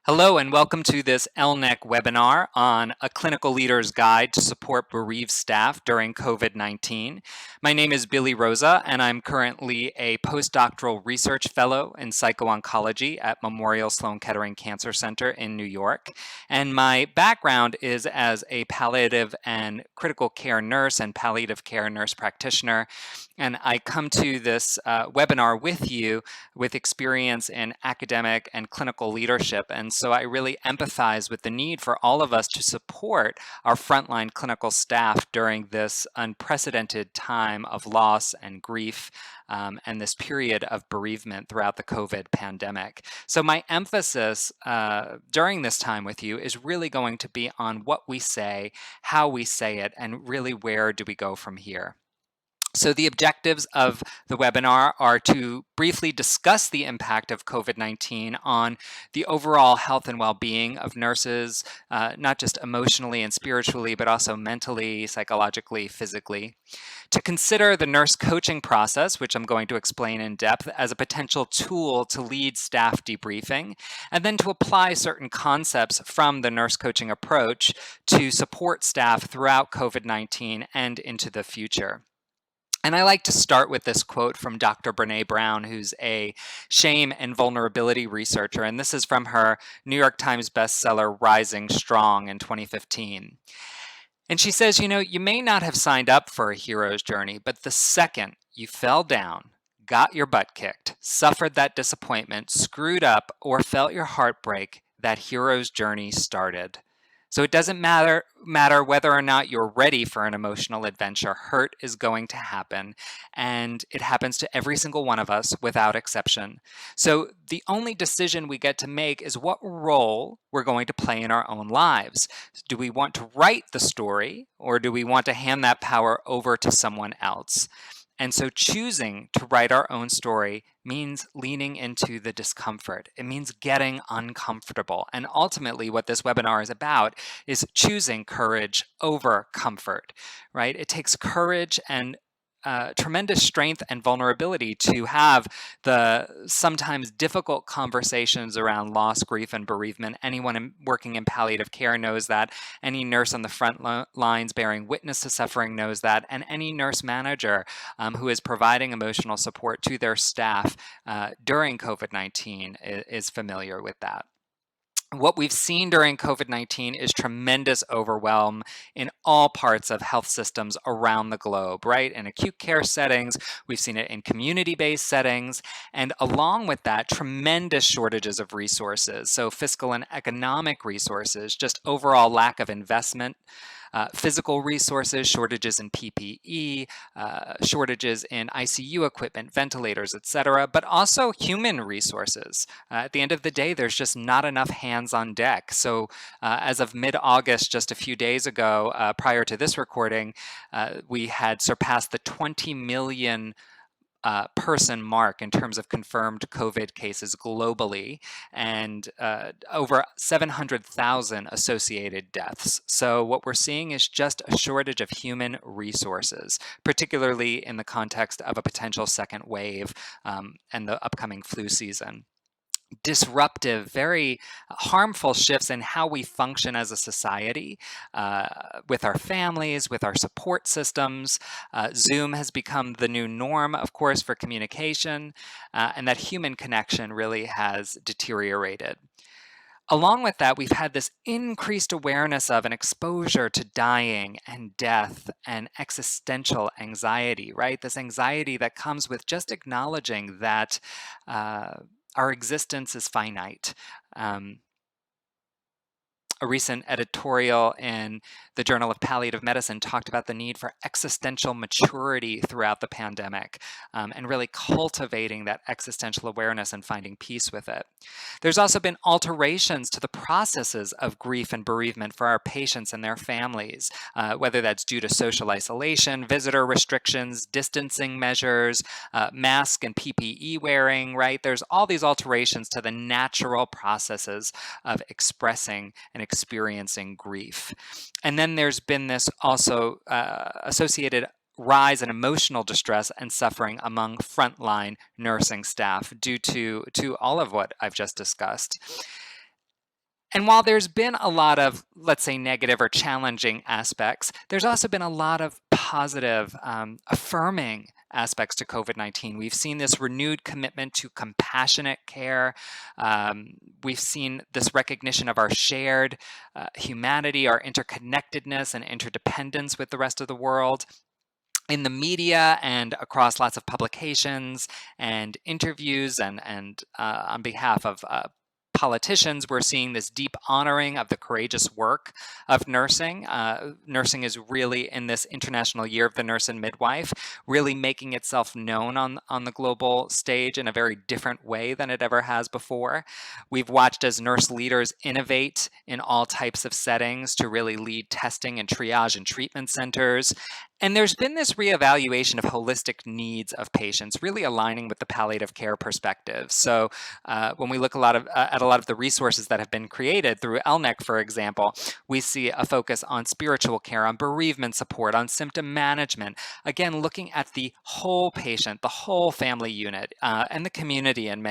Hello and welcome to this LNEC webinar on a clinical leader's guide to support bereaved staff during COVID-19. My name is Billy Rosa and I'm currently a postdoctoral research fellow in psycho-oncology at Memorial Sloan Kettering Cancer Center in New York. And my background is as a palliative and critical care nurse and palliative care nurse practitioner. And I come to this webinar with you with experience in academic and clinical leadership. And so I really empathize with the need for all of us to support our frontline clinical staff during this unprecedented time of loss and grief and this period of bereavement throughout the COVID pandemic. So my emphasis during this time with you is really going to be on what we say, how we say it, and really where do we go from here. So the objectives of the webinar are to briefly discuss the impact of COVID-19 on the overall health and well-being of nurses, not just emotionally and spiritually, but also mentally, psychologically, physically. To consider the nurse coaching process, which I'm going to explain in depth, as a potential tool to lead staff debriefing, and then to apply certain concepts from the nurse coaching approach to support staff throughout COVID-19 and into the future. And I like to start with this quote from Dr. Brené Brown, who's a shame and vulnerability researcher. And this is from her New York Times bestseller, Rising Strong in 2015. And she says, you may not have signed up for a hero's journey, but the second you fell down, got your butt kicked, suffered that disappointment, screwed up, or felt your heart break, that hero's journey started. So it doesn't matter whether or not you're ready for an emotional adventure. Hurt is going to happen, and it happens to every single one of us without exception. So the only decision we get to make is what role we're going to play in our own lives. Do we want to write the story, or do we want to hand that power over to someone else? And so choosing to write our own story means leaning into the discomfort. It means getting uncomfortable. And ultimately, what this webinar is about is choosing courage over comfort, right? It takes courage and tremendous strength and vulnerability to have the sometimes difficult conversations around loss, grief, and bereavement. Anyone working in palliative care knows that. Any nurse on the front lines bearing witness to suffering knows that. And any nurse manager who is providing emotional support to their staff during COVID-19 is familiar with that. What we've seen during COVID-19 is tremendous overwhelm in all parts of health systems around the globe, right? In acute care settings, we've seen it in community-based settings, and along with that, tremendous shortages of resources. So fiscal and economic resources, just overall lack of investment, physical resources, shortages in PPE, shortages in ICU equipment, ventilators, etc., but also human resources. At the end of the day, there's just not enough hands on deck. So as of mid-August, just a few days ago, prior to this recording, we had surpassed the 20 million person mark in terms of confirmed COVID cases globally, and over 700,000 associated deaths. So what we're seeing is just a shortage of human resources, particularly in the context of a potential second wave and the upcoming flu season. Disruptive, very harmful shifts in how we function as a society with our families, with our support systems. Zoom has become the new norm, of course, for communication, and that human connection really has deteriorated. Along with that, we've had this increased awareness of and exposure to dying and death and existential anxiety, right? This anxiety that comes with just acknowledging that our existence is finite. A recent editorial in the Journal of Palliative Medicine talked about the need for existential maturity throughout the pandemic and really cultivating that existential awareness and finding peace with it. There's also been alterations to the processes of grief and bereavement for our patients and their families, whether that's due to social isolation, visitor restrictions, distancing measures, mask and PPE wearing, right? There's all these alterations to the natural processes of expressing and experiencing grief. And then there's been this also associated rise in emotional distress and suffering among frontline nursing staff due to all of what I've just discussed. And while there's been a lot of, let's say, negative or challenging aspects, there's also been a lot of positive, affirming aspects to COVID-19. We've seen this renewed commitment to compassionate care. We've seen this recognition of our shared humanity, our interconnectedness and interdependence with the rest of the world. In the media and across lots of publications and interviews and on behalf of politicians, we're seeing this deep honoring of the courageous work of nursing. Nursing is really, in this International Year of the Nurse and Midwife, really making itself known on the global stage in a very different way than it ever has before. We've watched as nurse leaders innovate in all types of settings to really lead testing and triage and treatment centers. And there's been this reevaluation of holistic needs of patients, really aligning with the palliative care perspective. So when we look at a lot of the resources that have been created through LNEC, for example, we see a focus on spiritual care, on bereavement support, on symptom management. Again, looking at the whole patient, the whole family unit, and the community in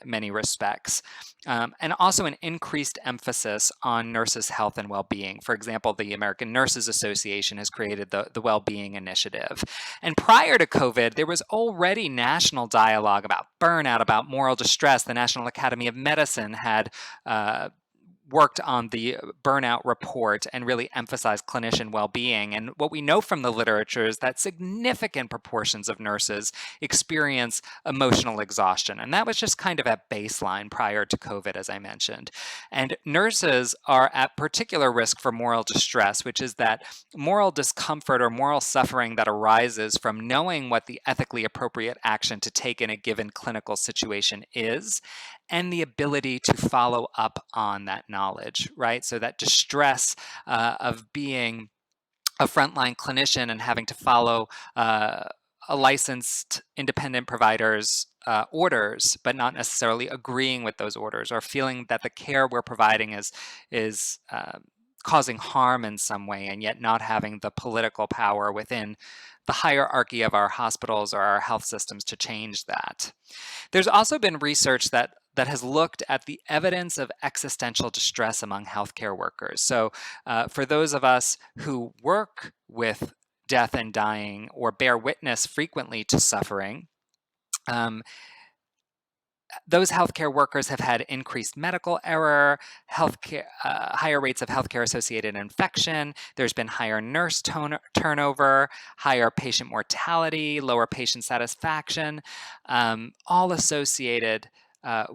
many respects. And also an increased emphasis on nurses' health and well-being. For example, the American Nurses Association has created the Well-Being Initiative. And prior to COVID, there was already national dialogue about burnout, about moral distress. The National Academy of Medicine had worked on the burnout report and really emphasized clinician well-being. And what we know from the literature is that significant proportions of nurses experience emotional exhaustion. And that was just kind of at baseline prior to COVID, as I mentioned. And nurses are at particular risk for moral distress, which is that moral discomfort or moral suffering that arises from knowing what the ethically appropriate action to take in a given clinical situation is, and the ability to follow up on that knowledge, right? So that distress of being a frontline clinician and having to follow a licensed independent provider's orders, but not necessarily agreeing with those orders, or feeling that the care we're providing is causing harm in some way, and yet not having the political power within the hierarchy of our hospitals or our health systems to change that. There's also been research that has looked at the evidence of existential distress among healthcare workers. So for those of us who work with death and dying or bear witness frequently to suffering, those healthcare workers have had increased medical error, higher rates of healthcare-associated infection. There's been higher nurse turnover, higher patient mortality, lower patient satisfaction, all associated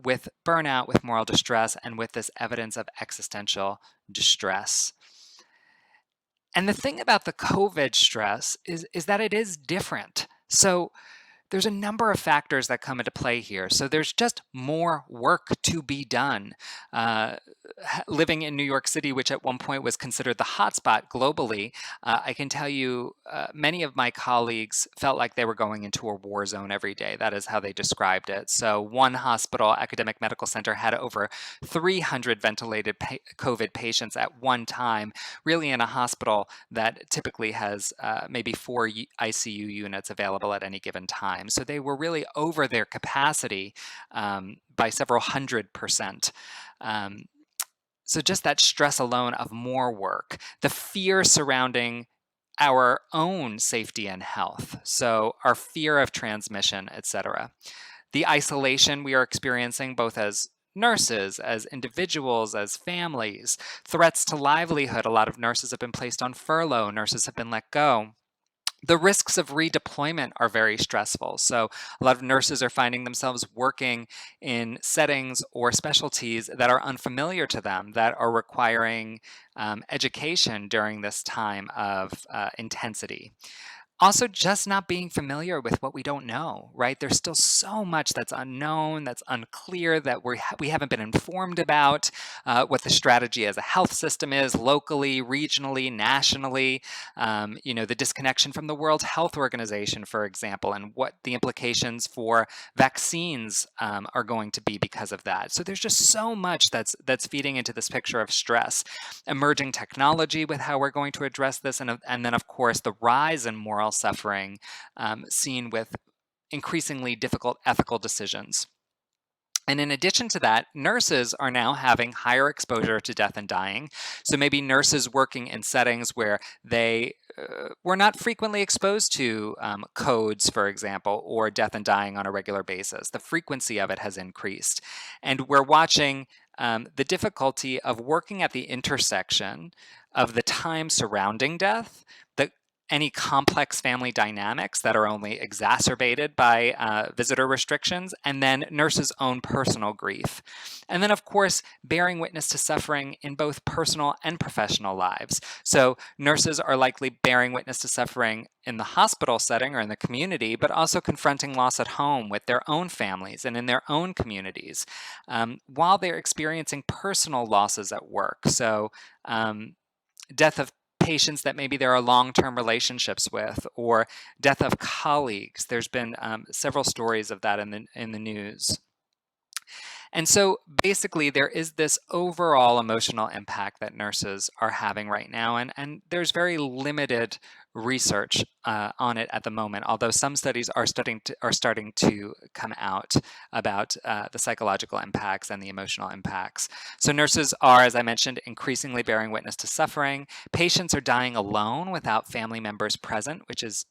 with burnout, with moral distress, and with this evidence of existential distress. And the thing about the COVID stress is that it is different. So there's a number of factors that come into play here. So there's just more work to be done. Living in New York City, which at one point was considered the hotspot globally, I can tell you many of my colleagues felt like they were going into a war zone every day. That is how they described it. So one hospital, academic medical center, had over 300 ventilated COVID patients at one time, really in a hospital that typically has maybe 4 ICU units available at any given time. So they were really over their capacity by several 100%. So just that stress alone of more work, the fear surrounding our own safety and health, so our fear of transmission, etc. The isolation we are experiencing both as nurses, as individuals, as families, threats to livelihood. A lot of nurses have been placed on furlough, nurses have been let go. The risks of redeployment are very stressful. So a lot of nurses are finding themselves working in settings or specialties that are unfamiliar to them, that are requiring education during this time of intensity. Also, just not being familiar with what we don't know, right? There's still so much that's unknown, that's unclear, that we haven't been informed about, what the strategy as a health system is locally, regionally, nationally, the disconnection from the World Health Organization, for example, and what the implications for vaccines are going to be because of that. So there's just so much that's feeding into this picture of stress. Emerging technology with how we're going to address this, and then, of course, the rise in moral suffering seen with increasingly difficult ethical decisions. And in addition to that, nurses are now having higher exposure to death and dying. So maybe nurses working in settings where they were not frequently exposed to codes, for example, or death and dying on a regular basis. The frequency of it has increased. And we're watching the difficulty of working at the intersection of the time surrounding death, any complex family dynamics that are only exacerbated by visitor restrictions, and then nurses' own personal grief. And then, of course, bearing witness to suffering in both personal and professional lives. So nurses are likely bearing witness to suffering in the hospital setting or in the community, but also confronting loss at home with their own families and in their own communities, while they're experiencing personal losses at work. So death of patients that maybe there are long-term relationships with, or death of colleagues. There's been several stories of that in the news. And so basically there is this overall emotional impact that nurses are having right now, and there's very limited research on it at the moment, although some studies are starting to come out about the psychological impacts and the emotional impacts. So nurses are, as I mentioned, increasingly bearing witness to suffering. Patients are dying alone without family members present, which is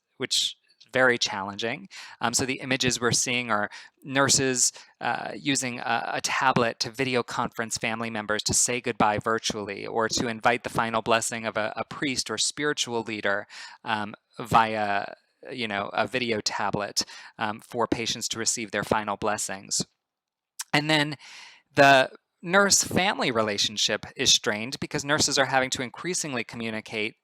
very challenging. So the images we're seeing are nurses using a tablet to video conference family members to say goodbye virtually, or to invite the final blessing of a priest or spiritual leader via a video tablet for patients to receive their final blessings. And then the nurse-family relationship is strained because nurses are having to increasingly communicate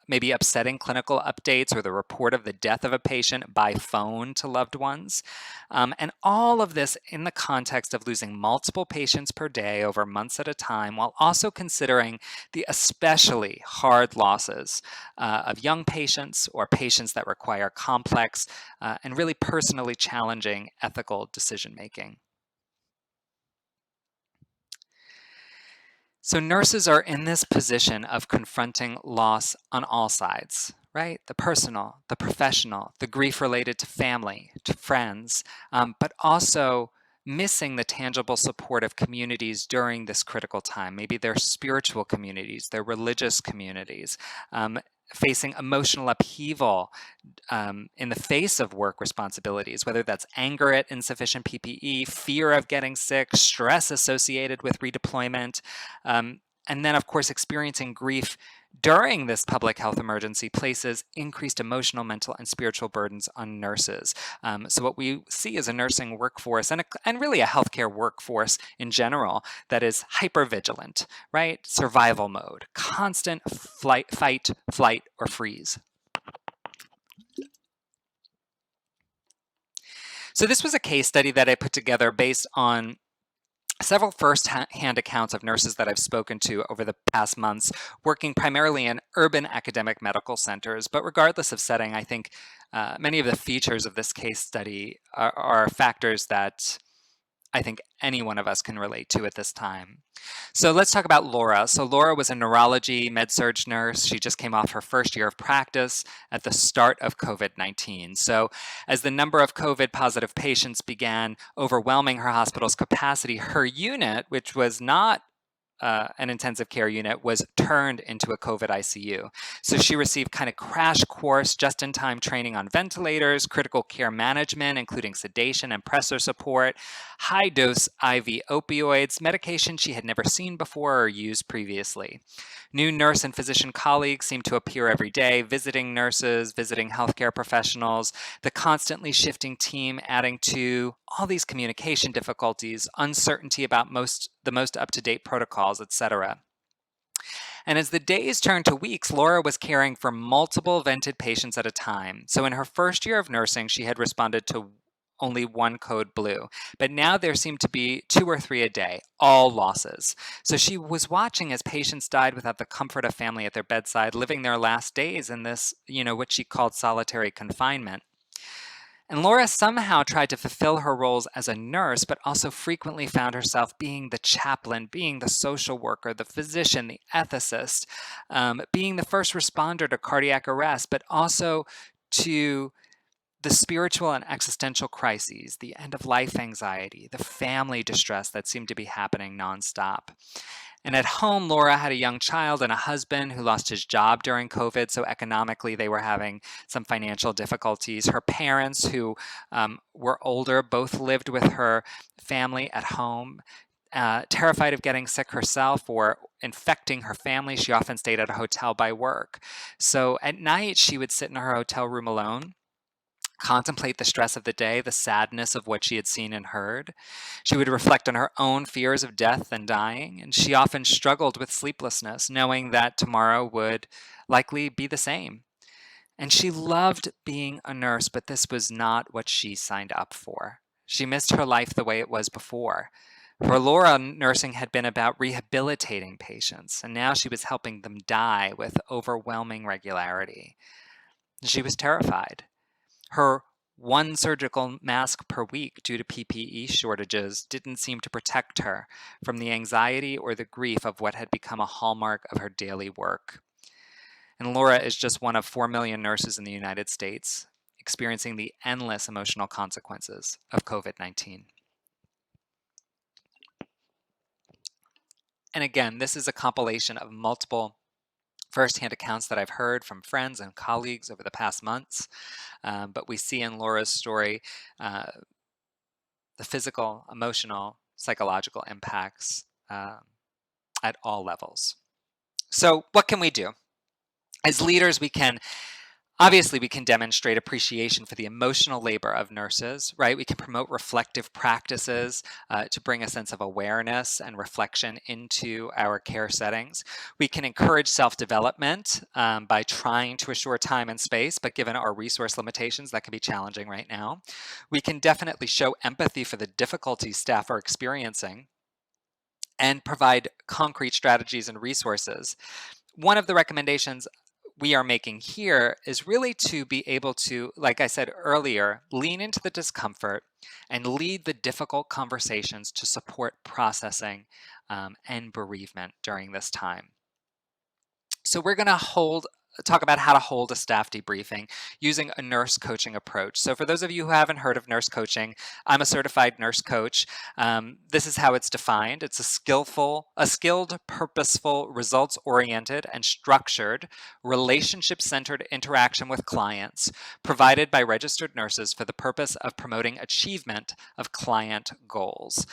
maybe upsetting clinical updates or the report of the death of a patient by phone to loved ones. And all of this in the context of losing multiple patients per day over months at a time, while also considering the especially hard losses of young patients or patients that require complex and really personally challenging ethical decision making. So nurses are in this position of confronting loss on all sides, right? The personal, the professional, the grief related to family, to friends, but also missing the tangible support of communities during this critical time. Maybe their spiritual communities, their religious communities, facing emotional upheaval in the face of work responsibilities, whether that's anger at insufficient PPE, fear of getting sick, stress associated with redeployment, and then, of course, experiencing grief during this public health emergency places increased emotional, mental, and spiritual burdens on nurses. So what we see is a nursing workforce and really a healthcare workforce in general that is hypervigilant, right? Survival mode, constant fight, flight, or freeze. So this was a case study that I put together based on several first-hand accounts of nurses that I've spoken to over the past months, working primarily in urban academic medical centers. But regardless of setting, I think many of the features of this case study are factors that I think any one of us can relate to at this time. So let's talk about Laura. So Laura was a neurology med-surg nurse. She just came off her first year of practice at the start of COVID-19. So as the number of COVID positive patients began overwhelming her hospital's capacity, her unit, which was not an intensive care unit, was turned into a COVID ICU. So she received kind of crash course, just-in-time training on ventilators, critical care management, including sedation and pressor support, high-dose IV opioids, medication she had never seen before or used previously. New nurse and physician colleagues seemed to appear every day, visiting nurses, visiting healthcare professionals, the constantly shifting team adding to all these communication difficulties, uncertainty about the most up-to-date protocols, etc. And as the days turned to weeks, Laura was caring for multiple vented patients at a time. So in her first year of nursing, she had responded to only one code blue, but now there seemed to be 2 or 3 a day, all losses. So she was watching as patients died without the comfort of family at their bedside, living their last days in this, what she called solitary confinement. And Laura somehow tried to fulfill her roles as a nurse, but also frequently found herself being the chaplain, being the social worker, the physician, the ethicist, being the first responder to cardiac arrest, but also to the spiritual and existential crises, the end-of-life anxiety, the family distress that seemed to be happening nonstop. And at home, Laura had a young child and a husband who lost his job during COVID, so economically they were having some financial difficulties. Her parents, who were older, both lived with her family at home. Terrified of getting sick herself or infecting her family, she often stayed at a hotel by work. So at night, she would sit in her hotel room alone, contemplate the stress of the day, the sadness of what she had seen and heard. She would reflect on her own fears of death and dying, and she often struggled with sleeplessness, knowing that tomorrow would likely be the same. And she loved being a nurse, but this was not what she signed up for. She missed her life the way it was before. For Laura, nursing had been about rehabilitating patients, and now she was helping them die with overwhelming regularity. She was terrified. Her one surgical mask per week due to PPE shortages didn't seem to protect her from the anxiety or the grief of what had become a hallmark of her daily work. And Laura is just one of 4 million nurses in the United States experiencing the endless emotional consequences of COVID-19. And again, this is a compilation of multiple firsthand accounts that I've heard from friends and colleagues over the past months. But we see in Laura's story the physical, emotional, psychological impacts at all levels. So what can we do? As leaders, we can demonstrate appreciation for the emotional labor of nurses, right? We can promote reflective practices to bring a sense of awareness and reflection into our care settings. We can encourage self-development by trying to assure time and space, but given our resource limitations, that can be challenging right now. We can definitely show empathy for the difficulties staff are experiencing and provide concrete strategies and resources. One of the recommendations we are making here is really to be able to, like I said earlier, lean into the discomfort and lead the difficult conversations to support processing and bereavement during this time. So we're going to talk about how to hold a staff debriefing using a nurse coaching approach. So for those of you who haven't heard of nurse coaching, I'm a certified nurse coach. This is how it's defined. It's a skilled, purposeful, results-oriented, and structured, relationship-centered interaction with clients provided by registered nurses for the purpose of promoting achievement of client goals.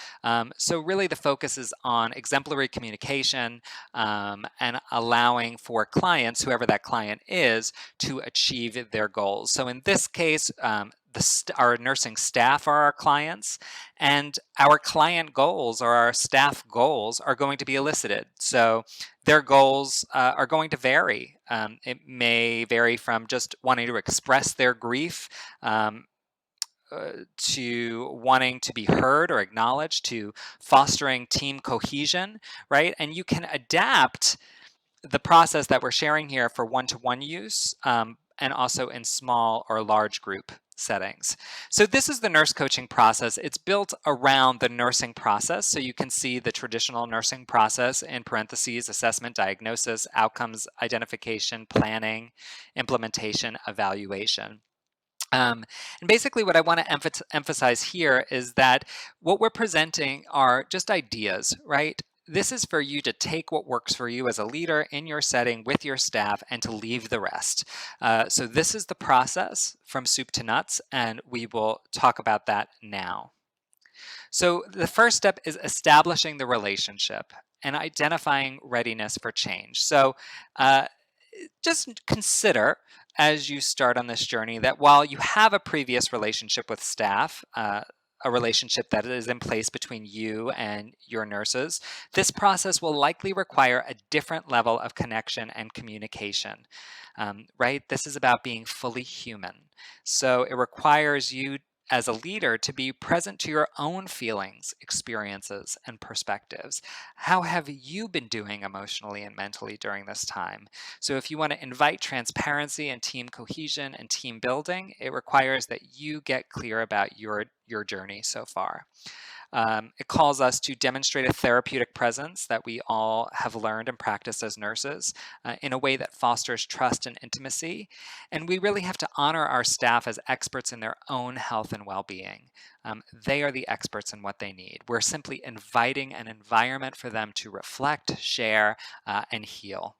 So really the focus is on exemplary communication and allowing for clients, whoever that client is, to achieve their goals. So in this case, our nursing staff are our clients, and our client goals or our staff goals are going to be elicited. So their goals are going to vary. It may vary from just wanting to express their grief to wanting to be heard or acknowledged, to fostering team cohesion, right? And you can adapt the process that we're sharing here for one-to-one use and also in small or large group settings. So this is the nurse coaching process. It's built around the nursing process. So you can see the traditional nursing process in parentheses: assessment, diagnosis, outcomes, identification, planning, implementation, evaluation. And basically what I want to emphasize here is that what we're presenting are just ideas, right? This is for you to take what works for you as a leader in your setting with your staff and to leave the rest. So this is the process from soup to nuts, and we will talk about that now. So the first step is establishing the relationship and identifying readiness for change. So just consider as you start on this journey that while you have a previous relationship with staff, a relationship that is in place between you and your nurses, this process will likely require a different level of connection and communication, right? This is about being fully human. So it requires you as a leader to be present to your own feelings, experiences, and perspectives. How have you been doing emotionally and mentally during this time? So if you want to invite transparency and team cohesion and team building, it requires that you get clear about your journey so far. It calls us to demonstrate a therapeutic presence that we all have learned and practiced as nurses in a way that fosters trust and intimacy. And we really have to honor our staff as experts in their own health and well-being. They are the experts in what they need. We're simply inviting an environment for them to reflect, share, and heal.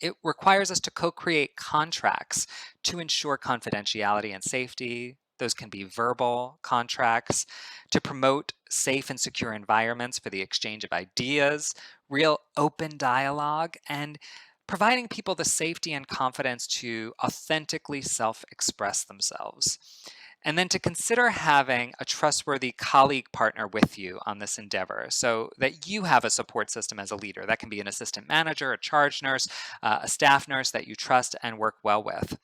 It requires us to co-create contracts to ensure confidentiality and safety. Those can be verbal contracts to promote safe and secure environments for the exchange of ideas, real open dialogue, and providing people the safety and confidence to authentically self-express themselves. And then to consider having a trustworthy colleague partner with you on this endeavor so that you have a support system as a leader. That can be an assistant manager, a charge nurse, a staff nurse that you trust and work well with.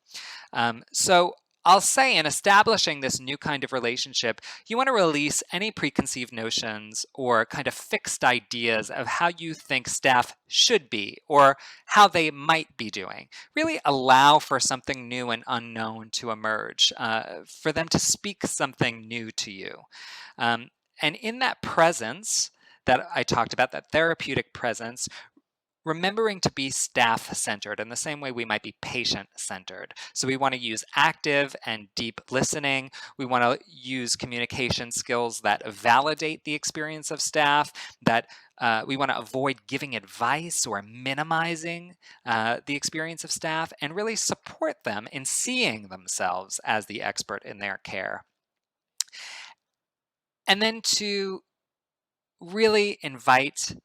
So I'll say in establishing this new kind of relationship, you want to release any preconceived notions or kind of fixed ideas of how you think staff should be or how they might be doing. Really allow for something new and unknown to emerge, for them to speak something new to you. And in that presence that I talked about, that therapeutic presence, remembering to be staff-centered in the same way we might be patient-centered. So we want to use active and deep listening. We want to use communication skills that validate the experience of staff, that we want to avoid giving advice or minimizing the experience of staff, and really support them in seeing themselves as the expert in their care. And then to really invite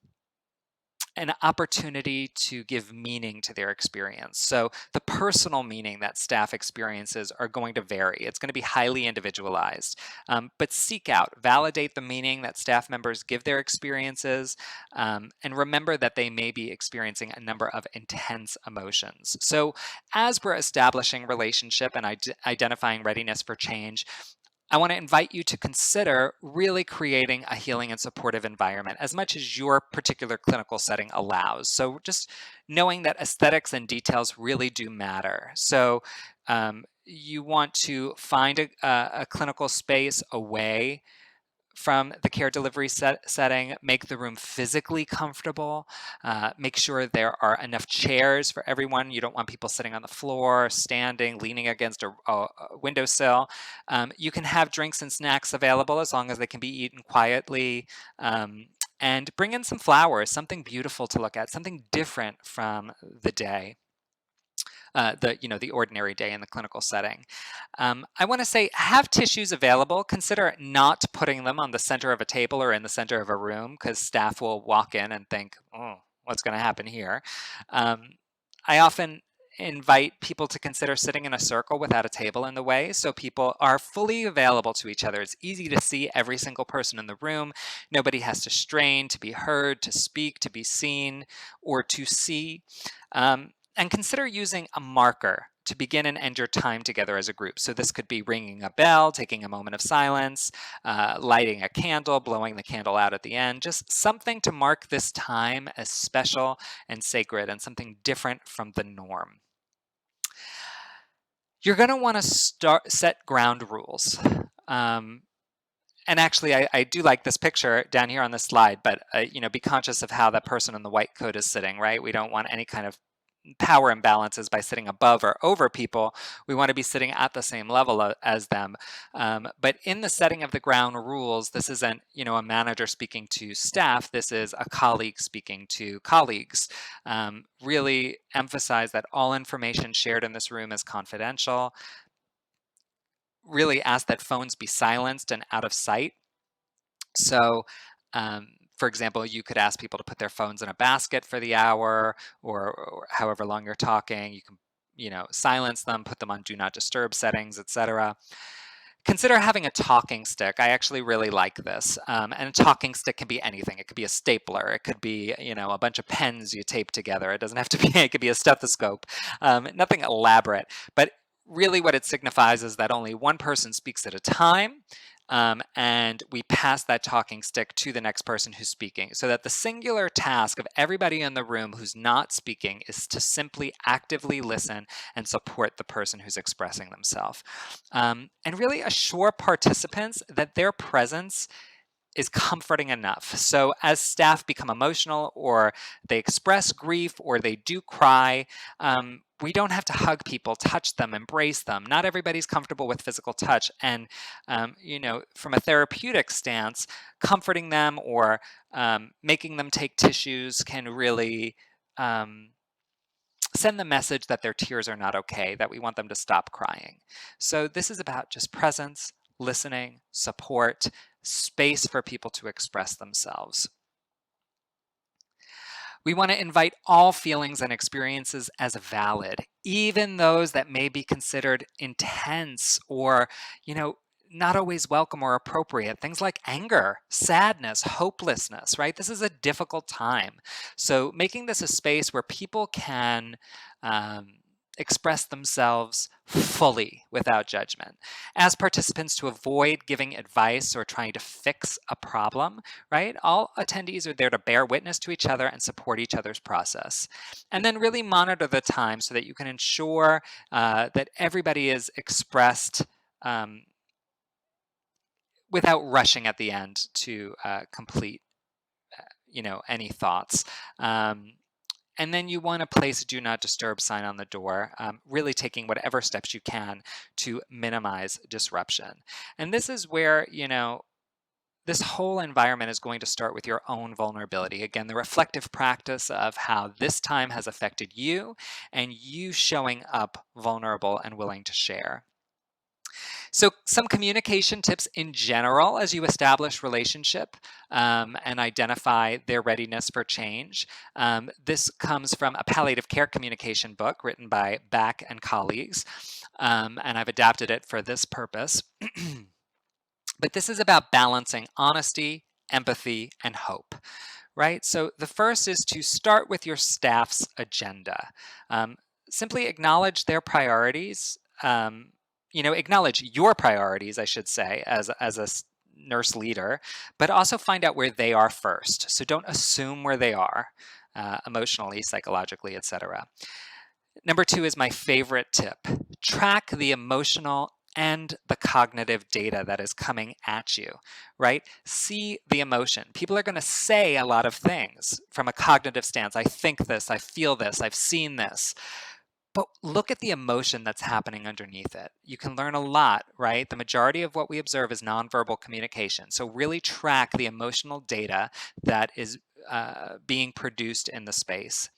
an opportunity to give meaning to their experience. So the personal meaning that staff experiences are going to vary. It's going to be highly individualized, but seek out, validate the meaning that staff members give their experiences, and remember that they may be experiencing a number of intense emotions. So as we're establishing relationship and identifying readiness for change, I want to invite you to consider really creating a healing and supportive environment as much as your particular clinical setting allows. So just knowing that aesthetics and details really do matter. So you want to find a clinical space away from the care delivery setting, make the room physically comfortable, make sure there are enough chairs for everyone. You don't want people sitting on the floor, standing, leaning against a windowsill. You can have drinks and snacks available as long as they can be eaten quietly. And bring in some flowers, something beautiful to look at, something different from the day. The ordinary day in the clinical setting. I want to say have tissues available. Consider not putting them on the center of a table or in the center of a room because staff will walk in and think, oh, what's going to happen here? I often invite people to consider sitting in a circle without a table in the way so people are fully available to each other. It's easy to see every single person in the room. Nobody has to strain to be heard, to speak, to be seen, or to see. And consider using a marker to begin and end your time together as a group. So this could be ringing a bell, taking a moment of silence, lighting a candle, blowing the candle out at the end, just something to mark this time as special and sacred and something different from the norm. You're going to want to set ground rules. And actually, I do like this picture down here on this slide, but be conscious of how that person in the white coat is sitting, right? We don't want any kind of power imbalances by sitting above or over people. We want to be sitting at the same level as them. But in the setting of the ground rules, this isn't, a manager speaking to staff. This is a colleague speaking to colleagues. Really emphasize that all information shared in this room is confidential. Really ask that phones be silenced and out of sight. So, for example, you could ask people to put their phones in a basket for the hour or however long you're talking. You can, silence them, put them on do not disturb settings, etc. Consider having a talking stick. I actually really like this. And a talking stick can be anything. It could be a stapler. It could be, a bunch of pens you tape together. It doesn't have to be, it could be a stethoscope. Nothing elaborate. But really what it signifies is that only one person speaks at a time. And we pass that talking stick to the next person who's speaking so that the singular task of everybody in the room who's not speaking is to simply actively listen and support the person who's expressing themselves. And really assure participants that their presence is comforting enough. So as staff become emotional or they express grief or they do cry, we don't have to hug people, touch them, embrace them. Not everybody's comfortable with physical touch. And, from a therapeutic stance, comforting them or making them take tissues can really send the message that their tears are not okay, that we want them to stop crying. So this is about just presence, listening, support, space for people to express themselves. We want to invite all feelings and experiences as valid, even those that may be considered intense or, not always welcome or appropriate. Things like anger, sadness, hopelessness, right? This is a difficult time. So making this a space where people can express themselves fully without judgment. As participants, to avoid giving advice or trying to fix a problem, right? All attendees are there to bear witness to each other and support each other's process. And then really monitor the time so that you can ensure that everybody is expressed without rushing at the end to complete, any thoughts. And then you want to place a do not disturb sign on the door, really taking whatever steps you can to minimize disruption. And this is where, this whole environment is going to start with your own vulnerability. Again, the reflective practice of how this time has affected you and you showing up vulnerable and willing to share. So some communication tips in general as you establish relationship and identify their readiness for change. This comes from a palliative care communication book written by Back and colleagues, and I've adapted it for this purpose. But this is about balancing honesty, empathy, and hope. Right? So the first is to start with your staff's agenda. Simply acknowledge their priorities. Acknowledge your priorities, I should say, as a nurse leader, but also find out where they are first. So don't assume where they are emotionally, psychologically, etc. Number 2 is my favorite tip. Track the emotional and the cognitive data that is coming at you, right? See the emotion. People are going to say a lot of things from a cognitive stance. I think this, I feel this, I've seen this. But look at the emotion that's happening underneath it. You can learn a lot, right? The majority of what we observe is nonverbal communication. So really track the emotional data that is being produced in the space.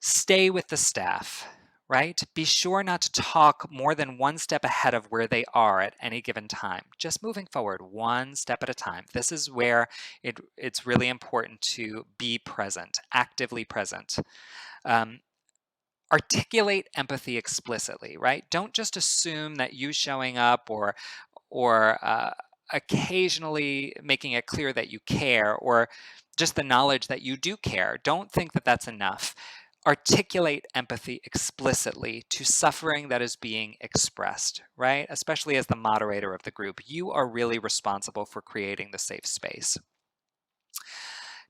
Stay with the staff, right? Be sure not to talk more than one step ahead of where they are at any given time. Just moving forward one step at a time. This is where it's really important to be present, actively present. Articulate empathy explicitly, right? Don't just assume that you showing up or occasionally making it clear that you care or just the knowledge that you do care. Don't think that that's enough. Articulate empathy explicitly to suffering that is being expressed, right? Especially as the moderator of the group. You are really responsible for creating the safe space.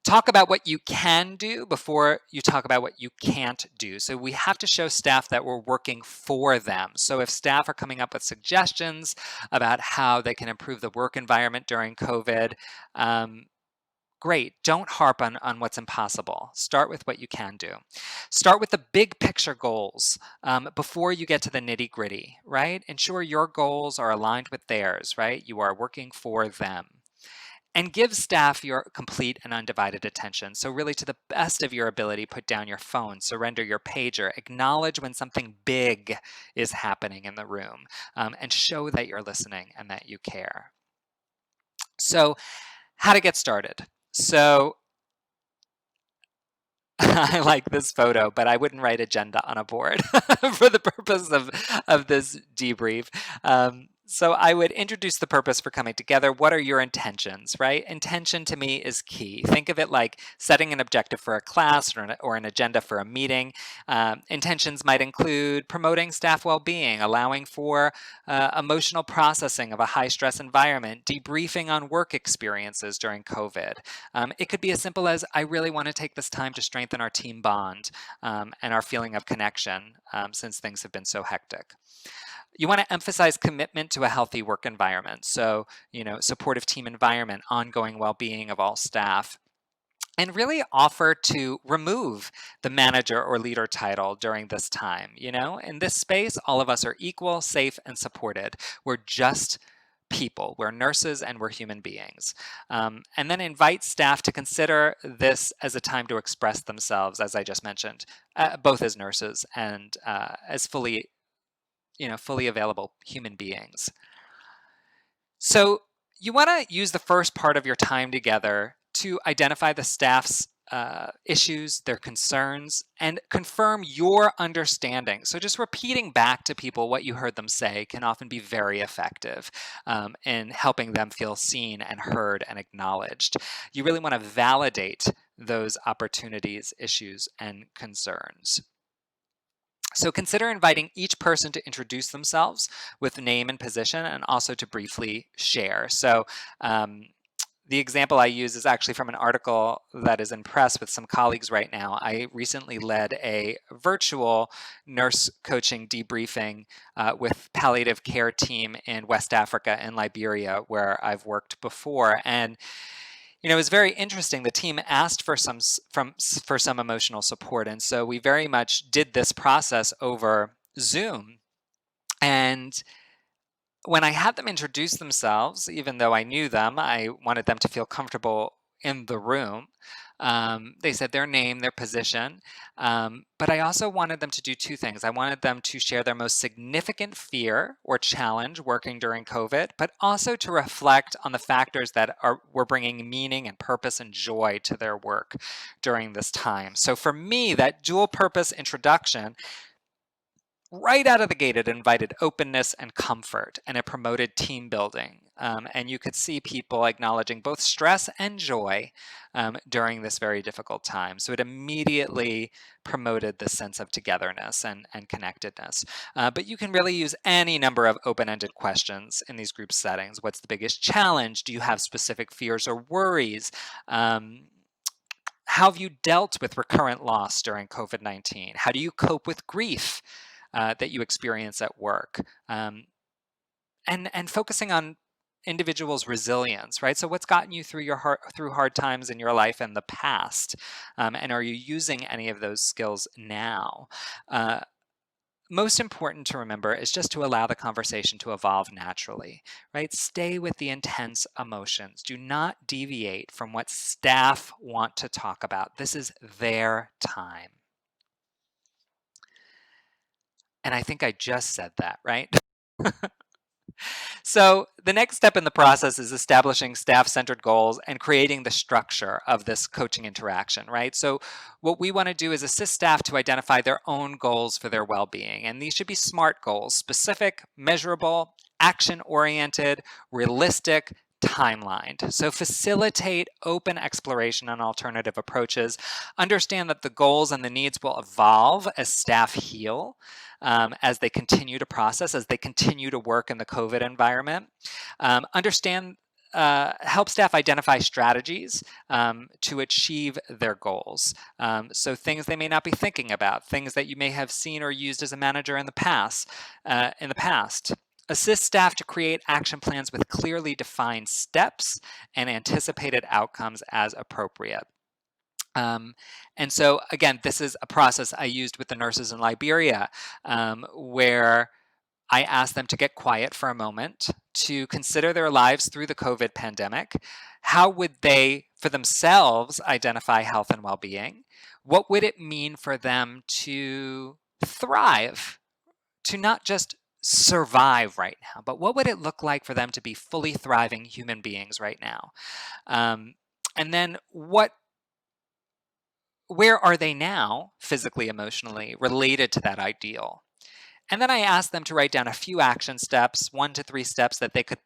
Talk about what you can do before you talk about what you can't do. So we have to show staff that we're working for them. So if staff are coming up with suggestions about how they can improve the work environment during COVID, great. Don't harp on what's impossible. Start with what you can do. Start with the big picture goals before you get to the nitty gritty, right? Ensure your goals are aligned with theirs, right? You are working for them. And give staff your complete and undivided attention. So really, to the best of your ability, put down your phone, surrender your pager, acknowledge when something big is happening in the room, and show that you're listening and that you care. So how to get started. So I like this photo, but I wouldn't write agenda on a board for the purpose of this debrief. So I would introduce the purpose for coming together. What are your intentions, right? Intention to me is key. Think of it like setting an objective for a class or an agenda for a meeting. Intentions might include promoting staff well-being, allowing for emotional processing of a high-stress environment, debriefing on work experiences during COVID. It could be as simple as, I really want to take this time to strengthen our team bond and our feeling of connection since things have been so hectic. You want to emphasize commitment to a healthy work environment. So, supportive team environment, ongoing well-being of all staff, and really offer to remove the manager or leader title during this time. In this space, all of us are equal, safe, and supported. We're just people. We're nurses and we're human beings. And then invite staff to consider this as a time to express themselves, as I just mentioned, both as nurses and as fully available human beings. So you want to use the first part of your time together to identify the staff's issues, their concerns, and confirm your understanding. So just repeating back to people what you heard them say can often be very effective in helping them feel seen and heard and acknowledged. You really want to validate those opportunities, issues, and concerns. So consider inviting each person to introduce themselves with name and position, and also to briefly share. So the example I use is actually from an article that is in press with some colleagues right now. I recently led a virtual nurse coaching debriefing with palliative care team in West Africa and Liberia, where I've worked before. And it was very interesting. The team asked for some emotional support, and so we very much did this process over Zoom. And when I had them introduce themselves, even though I knew them, I wanted them to feel comfortable in the room. They said their name, their position, but I also wanted them to do two things. I wanted them to share their most significant fear or challenge working during COVID, but also to reflect on the factors that were bringing meaning and purpose and joy to their work during this time. So for me, that dual purpose introduction, right out of the gate, it invited openness and comfort, and it promoted team building. And you could see people acknowledging both stress and joy during this very difficult time. So it immediately promoted the sense of togetherness and connectedness. But you can really use any number of open-ended questions in these group settings. What's the biggest challenge? Do you have specific fears or worries? How have you dealt with recurrent loss during COVID-19? How do you cope with grief that you experience at work? And focusing on individuals' resilience, right? So what's gotten you through through hard times in your life in the past? And are you using any of those skills now? Most important to remember is just to allow the conversation to evolve naturally, right? Stay with the intense emotions. Do not deviate from what staff want to talk about. This is their time. And I think I just said that, right? So the next step in the process is establishing staff-centered goals and creating the structure of this coaching interaction, right? So what we want to do is assist staff to identify their own goals for their well-being. And these should be SMART goals: specific, measurable, action-oriented, realistic, timelined. So facilitate open exploration and alternative approaches. Understand that the goals and the needs will evolve as staff heal, as they continue to process, as they continue to work in the COVID environment. Help staff identify strategies to achieve their goals. So things they may not be thinking about, things that you may have seen or used as a manager in the past. Assist staff to create action plans with clearly defined steps and anticipated outcomes as appropriate. And so again, this is a process I used with the nurses in Liberia, where I asked them to get quiet for a moment, to consider their lives through the COVID pandemic. How would they, for themselves, identify health and well-being? What would it mean for them to thrive, to not just survive right now, but what would it look like for them to be fully thriving human beings right now? And then where are they now, physically, emotionally, related to that ideal? And then I asked them to write down a few action steps, 1 to 3 steps that they could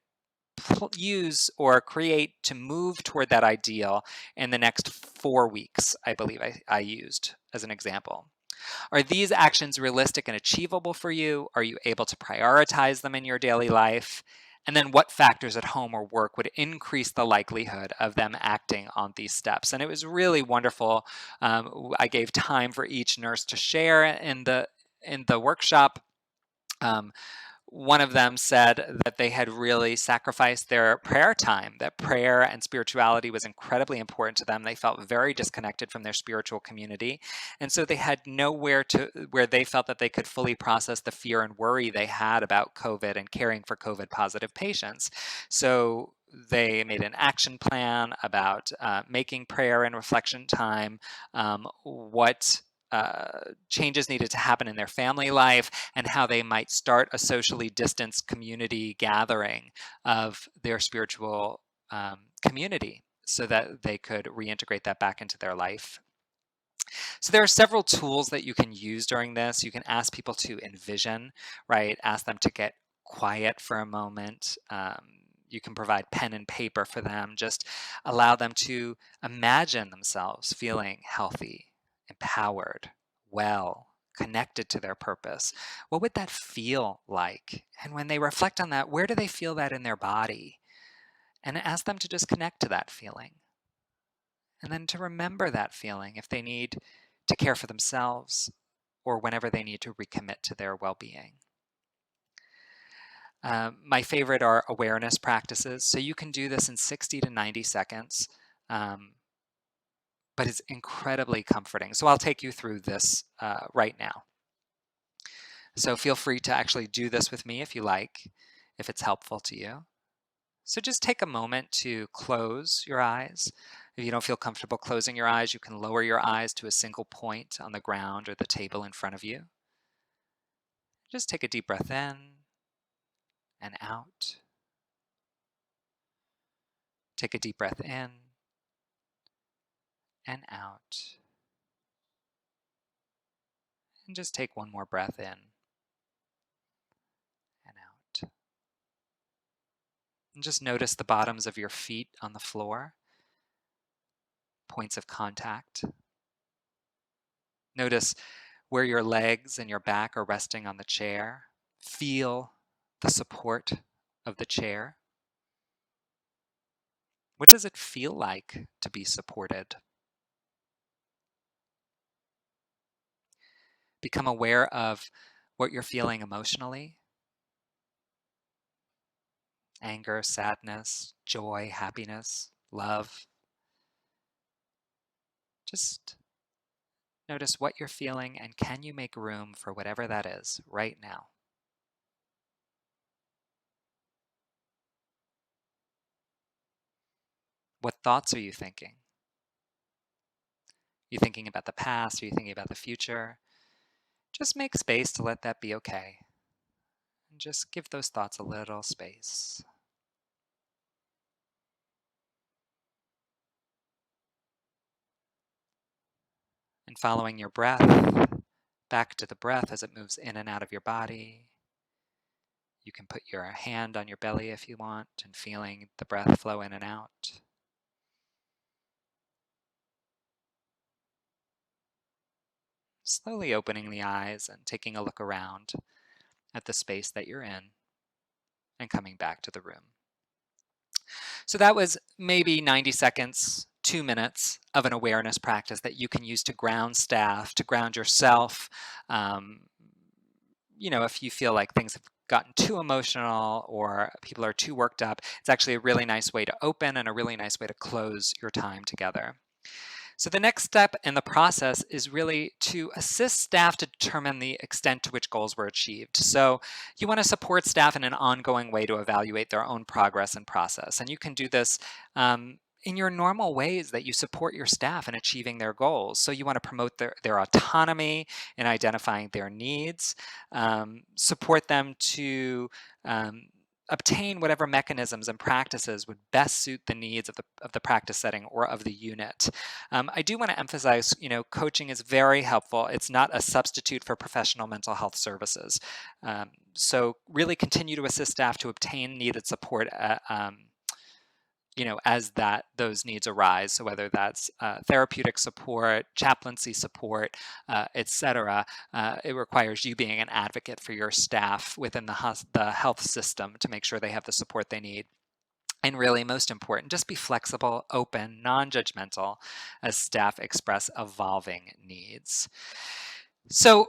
use or create to move toward that ideal in the next 4 weeks, I believe I used as an example. Are these actions realistic and achievable for you? Are you able to prioritize them in your daily life? And then what factors at home or work would increase the likelihood of them acting on these steps? And it was really wonderful. I gave time for each nurse to share in the workshop. one of them said that they had really sacrificed their prayer time, that prayer and spirituality was incredibly important to them. They felt very disconnected from their spiritual community. And so they had nowhere where they felt that they could fully process the fear and worry they had about COVID and caring for COVID positive patients. So they made an action plan about making prayer and reflection time, what changes needed to happen in their family life, and how they might start a socially distanced community gathering of their spiritual community so that they could reintegrate that back into their life. So there are several tools that you can use during this. You can ask people to envision, right? Ask them to get quiet for a moment. You can provide pen and paper for them. Just allow them to imagine themselves feeling healthy, empowered, well, connected to their purpose. What would that feel like? And when they reflect on that, where do they feel that in their body? And ask them to just connect to that feeling. And then to remember that feeling if they need to care for themselves or whenever they need to recommit to their well-being. My favorite are awareness practices. So you can do this in 60 to 90 seconds, but it's incredibly comforting. So I'll take you through this right now. So feel free to actually do this with me if you like, if it's helpful to you. So just take a moment to close your eyes. If you don't feel comfortable closing your eyes, you can lower your eyes to a single point on the ground or the table in front of you. Just take a deep breath in and out. Take a deep breath in and out. And just take one more breath in and out. And just notice the bottoms of your feet on the floor, points of contact. Notice where your legs and your back are resting on the chair. Feel the support of the chair. What does it feel like to be supported? Become aware of what you're feeling emotionally. Anger, sadness, joy, happiness, love. Just notice what you're feeling, and can you make room for whatever that is right now? What thoughts are you thinking? Are you thinking about the past? Are you thinking about the future? Just make space to let that be okay. And just give those thoughts a little space. And following your breath, back to the breath as it moves in and out of your body. You can put your hand on your belly if you want and feeling the breath flow in and out. Slowly opening the eyes and taking a look around at the space that you're in and coming back to the room. So that was maybe 90 seconds, 2 minutes of an awareness practice that you can use to ground staff, to ground yourself. If you feel like things have gotten too emotional or people are too worked up, it's actually a really nice way to open and a really nice way to close your time together. So the next step in the process is really to assist staff to determine the extent to which goals were achieved. So you want to support staff in an ongoing way to evaluate their own progress and process. And you can do this in your normal ways that you support your staff in achieving their goals. So you want to promote their autonomy in identifying their needs, support them to obtain whatever mechanisms and practices would best suit the needs of the practice setting or of the unit. I do want to emphasize, coaching is very helpful. It's not a substitute for professional mental health services. So really continue to assist staff to obtain needed support as those needs arise. So whether that's therapeutic support, chaplaincy support, etc., it requires you being an advocate for your staff within the health system to make sure they have the support they need. And really, most important, just be flexible, open, non-judgmental as staff express evolving needs. So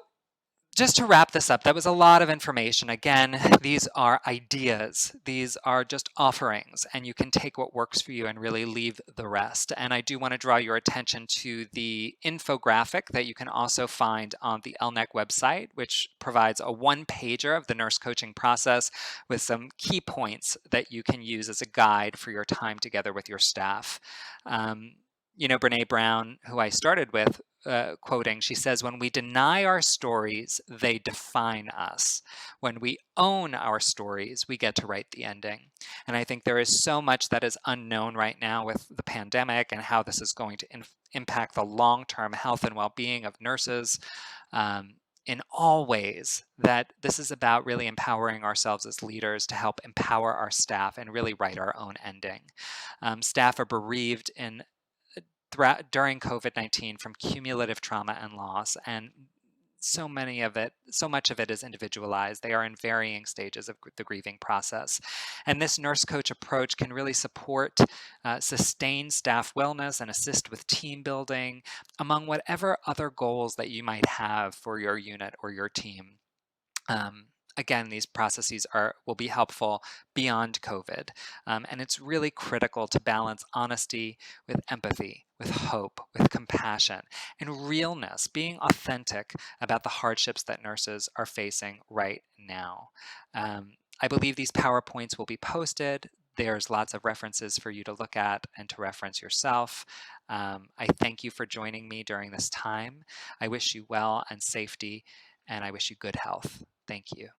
just to wrap this up, that was a lot of information. Again, these are ideas. These are just offerings, and you can take what works for you and really leave the rest. And I do want to draw your attention to the infographic that you can also find on the LNEC website, which provides a one-pager of the nurse coaching process with some key points that you can use as a guide for your time together with your staff. Brene Brown, who I started with, quoting, she says, "When we deny our stories, they define us. When we own our stories, we get to write the ending." And I think there is so much that is unknown right now with the pandemic and how this is going to impact the long-term health and well-being of nurses in all ways, that this is about really empowering ourselves as leaders to help empower our staff and really write our own ending. Staff are bereaved during COVID-19 from cumulative trauma and loss, and so much of it is individualized. They are in varying stages of the grieving process. And this nurse coach approach can really support, sustain staff wellness and assist with team building, among whatever other goals that you might have for your unit or your team. Again, these processes will be helpful beyond COVID. And it's really critical to balance honesty with empathy, with hope, with compassion, and realness, being authentic about the hardships that nurses are facing right now. I believe these PowerPoints will be posted. There's lots of references for you to look at and to reference yourself. I thank you for joining me during this time. I wish you well and safety, and I wish you good health. Thank you.